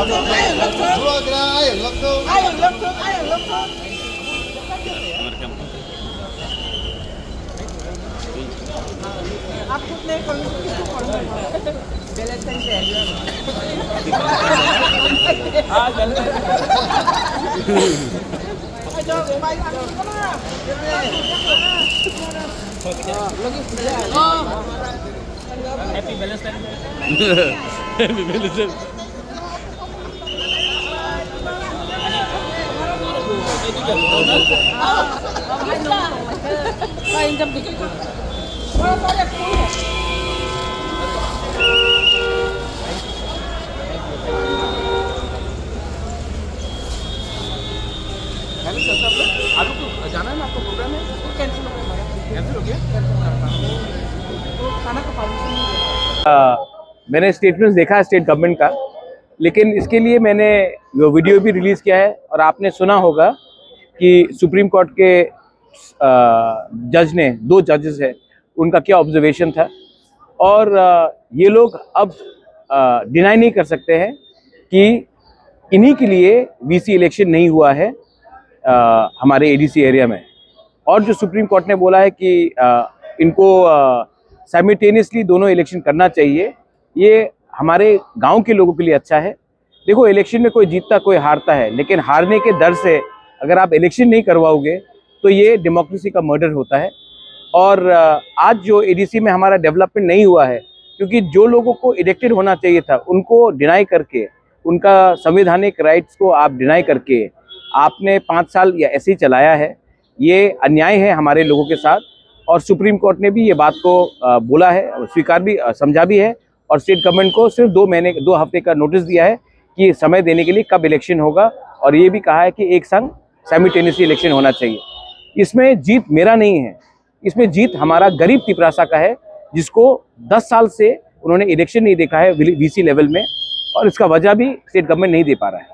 Bubagra, ayun lang to. आपको play करूँ किसको पढ़ना है बैलेंस एंड हाँ जल्दी जो भाई आपको ना हैप्पी बैलेंस हैप्पी बैलेंस आलू तो जाना है ना आपका प्रोग्राम है कैंसिल हो गया कैंसिल हो गया तो खाना का परमिशन मैंने स्टेटमेंट देखा है स्टेट गवर्नमेंट का, लेकिन इसके लिए मैंने वो वीडियो भी रिलीज़ किया है और आपने सुना होगा कि सुप्रीम कोर्ट के जज ने, 2 जजेस हैं, उनका क्या ऑब्जर्वेशन था। और ये लोग अब डिनाई नहीं कर सकते हैं कि इन्हीं के लिए वीसी इलेक्शन नहीं हुआ है हमारे एडीसी एरिया में। और जो सुप्रीम कोर्ट ने बोला है कि इनको साइमल्टेनियसली दोनों इलेक्शन करना चाहिए, ये हमारे गांव के लोगों के लिए अच्छा है। देखो, इलेक्शन में कोई जीतता कोई हारता है, लेकिन हारने के डर से अगर आप इलेक्शन नहीं करवाओगे तो ये डेमोक्रेसी का मर्डर होता है। और आज जो एडीसी में हमारा डेवलपमेंट नहीं हुआ है क्योंकि जो लोगों को इलेक्टेड होना चाहिए था उनको डिनाई करके, उनका संवैधानिक राइट्स को आप डिनाई करके आपने 5 साल या ऐसे ही चलाया है। ये अन्याय है हमारे लोगों के साथ और सुप्रीम कोर्ट ने भी ये बात को बोला है, स्वीकार भी, समझा भी है और स्टेट गवर्नमेंट को सिर्फ 2 हफ्ते का नोटिस दिया है कि समय देने के लिए कब इलेक्शन होगा। और ये भी कहा है कि एक संग साइमल्टेनियसली इलेक्शन होना चाहिए। इसमें जीत मेरा नहीं है, इसमें जीत हमारा गरीब त्रिपुरा का है, जिसको 10 साल से उन्होंने इलेक्शन नहीं देखा है वीसी लेवल में, और इसका वजह भी स्टेट गवर्नमेंट नहीं दे पा रहा है।